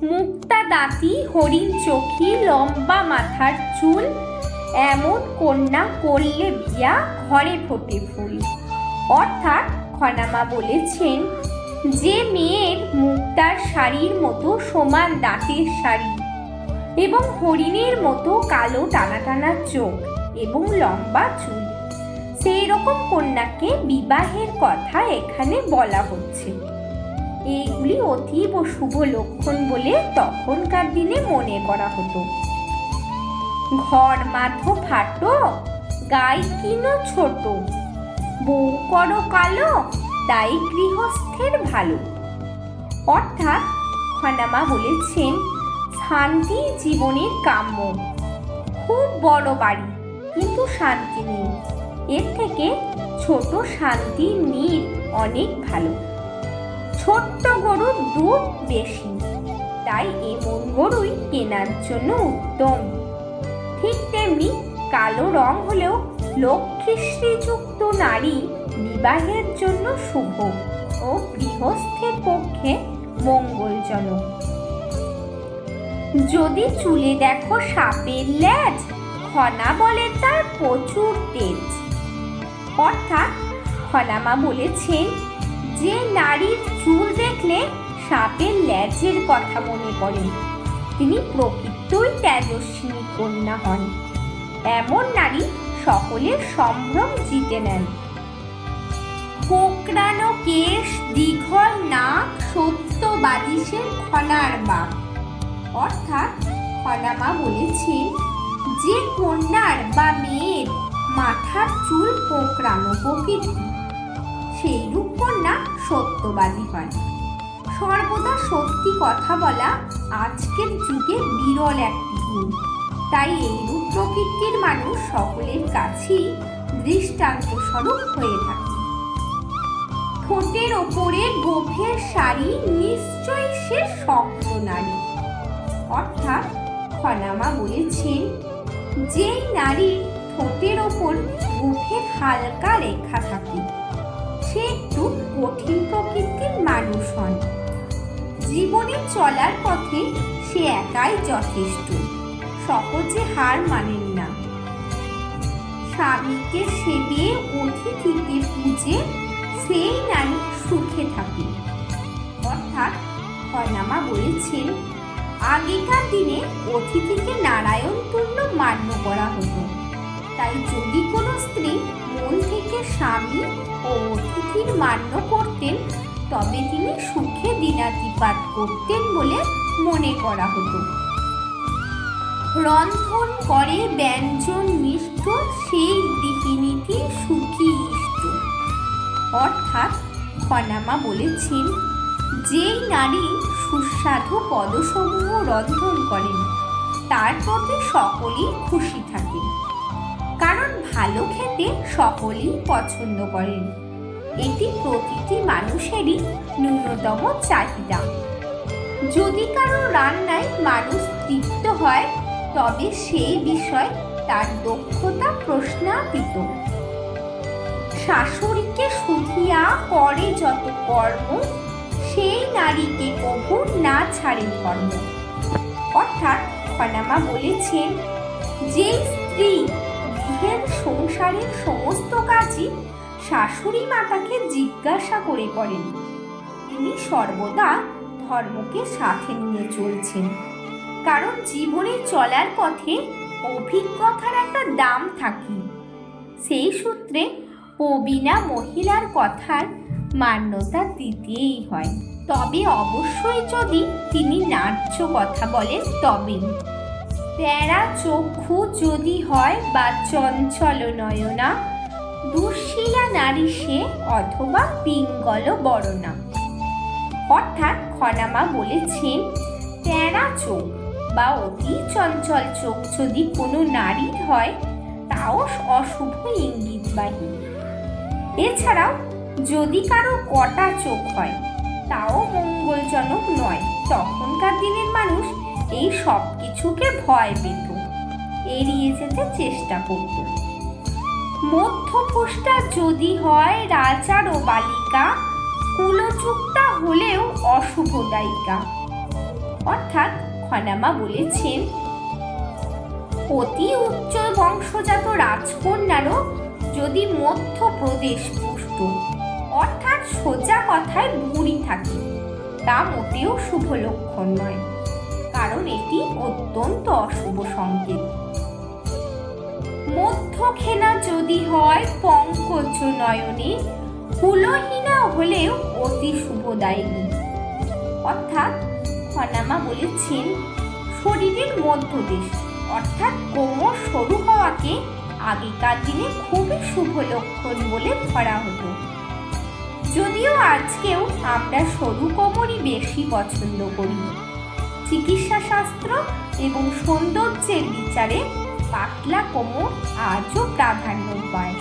মুক্তা দাঁতি, হরিণ চোখী, লম্বা মাথার চুল, এমন কন্যা করলে বিয়া, ঘরে ফোটে ফুল। অর্থাৎ খনামা বলেছেন, যে মেয়ের মুক্তার শাড়ির মতো সমান দাঁতের শাড়ি এবং হরিণের মতো কালো টানা টানা চোখ এবং লম্বা চুল, সেই রকম কন্যাকে বিবাহের কথা এখানে বলা হচ্ছে। এইগুলি অতীব শুভ লক্ষণ বলে তখনকার দিনে মনে করা হতো। ঘর মাথো ফাটো, গাই কিনো ছোট, বউ করো কালো, তাই গৃহস্থের ভালো। অর্থাৎ খনামা বলেছেন, শান্তি জীবনের কাম্য। খুব বড় বাড়ি কিন্তু শান্তি নেই, এর থেকে ছোট শান্তির নীড় অনেক ভালো। ছোট্ট গরুর দুধ বেশি, তাই এমন গরুই কেনার জন্য উত্তম। ঠিক তেমনি কালো রং হলেও লক্ষ্মী শ্রীযুক্ত নারী বিবাহের জন্য শুভ ও গৃহস্থের পক্ষে মঙ্গলজনক। যদি চুলে দেখো সাপের লেজ, খনা বলে তার প্রচুর তেজ। অর্থাৎ খনামা বলেছেন, যে নারীর চুল দেখলে সাপের লেজের কথা মনে করেন, তিনি প্রকৃতই তেজস্বিনী কন্যা হন। এমন নারী সকলের সম্ভ্রম জিতে নেন। কোকড়ানো কেশ, দীঘল নাক, সত্যবাদী সে খনার বাপ। অর্থাৎ খনামা বলেছেন, যে কন্যার বা মেয়ের মাথার চুল কোকড়ানো প্রকৃতি, সেই রূপ কন্যা সত্যবাদী হয়। সর্বদা সত্যি কথা বলা আজকের যুগে বিরল একটি গুণ, তাই এইরূপ প্রকৃতির মানুষ সকলের কাছেই দৃষ্টান্ত স্বরূপ হয়ে থাকে। ঠোঁটের ওপরে গোফের শাড়ি, নিশ্চয়ই সে শক্ত নারী। অর্থাৎ খনামা বলেছেন, যেই নারীর ঠোঁটের ওপর গোফের হালকা রেখা থাকে, সে একটু কঠিন প্রকৃতির মানুষ হন। জীবনে চলার পথে সে একাই যথেষ্ট, সহজে হার মানেন না। স্বামীকে সেবে অতিথিকে পূজে, সেই নারী সুখে থাকে। অর্থাৎ খনামা বলেছেন, আগেকার দিনে অতিথিকে নারায়ণ তুল্য মান্য করা হতো, তাই যদি কোনো স্ত্রী মন থেকে স্বামী ও অতিথির মান্য করতেন, তবে তিনি সুখে দিনাতিপাত করতেন বলে মনে করা হতো। রন্ধন করে ব্যঞ্জন মিষ্ট, সেই গৃহিণীটি সুখী ইষ্ট। অর্থাৎ খনামা বলেছেন, যেই নারী সুস্বাদু পদসমূহ রন্ধন করেন, তার প্রতি সকলেই খুশি থাকেন, কারণ ভালো খেতে সকলেই পছন্দ করেন। এটি প্রতিটি মানুষেরই ন্যূনতম চাহিদা। যদি কারো রান্নায় মানুষ তৃপ্ত হয়, তবে সেই বিষয় তার দক্ষতা প্রশ্নাতীত। শাশুড়িকে শুধিয়া করে যত কর্ম, সেই নারীকে কভু না ছাড়ে ধর্ম। অর্থাৎ খনামা বলেছেন, যেই স্ত্রী গৃহের সংসারের সমস্ত কাজই শাশুড়ি মাতাকে জিজ্ঞাসা করে করেন, তিনি সর্বদা ধর্মকে সাথে নিয়ে চলছেন। কারণ জীবনে চলার পথে অভিজ্ঞতার একটা দাম থাকে। সেই সূত্রে প্রবীণা মহিলার কথার মান্যতা দিতেই হয়, তবে অবশ্যই যদি তিনি ন্যায্য কথা বলেন তবেই। তেরা চক্ষু যদি হয় বা চঞ্চল নয়না, দুঃশীলা নারী সে অথবা পিঙ্গল বরণা। অর্থাৎ খনামা বলেছেন, তেরা চোখ বা অতি চঞ্চল চোখ যদি কোনো নারীর হয়, তাও অশুভ ইঙ্গিতবাহী। এছাড়াও যদি কারো কটা চোখ হয়, তাও মঙ্গলজনক নয়। তখনকার দিনের মানুষ এই সব কিছুকে ভয় পেত, এড়িয়ে যেতে চেষ্টা করত। মধ্যপুষ্টা যদি হয় রাজার ও বালিকা, কুলযুক্তা হলেও অশুভদায়িকা। অর্থাৎ খনামা বলেছেন, অতি উচ্চ বংশজাত রাজকন্যারও যদি মধ্যপ্রদেশ পুষ্ট অর্থাৎ সোজা কথায় ভুঁড়ি থাকে, তা মোটেও শুভ লক্ষণ নয়, কারণ এটি অত্যন্ত অশুভ সংকেত। মধ্যখেনা যদি হয় পঙ্কজ নয়নে, কুলহীনা হলেও অতি শুভদায়িনী। অর্থাৎ খনামা বলেছেন, শরীরের মধ্যদেশ অর্থাৎ কোমর সরু হওয়াকে আগেকার দিনে খুবই শুভ লক্ষণ বলে ধরা হতো। যদিও আজকেও আমরা সরু কোমরই বেশি পছন্দ করি। চিকিৎসা শাস্ত্র এবং সৌন্দর্যের বিচারে পাতলা কোমর আজও প্রাধান্য পায়।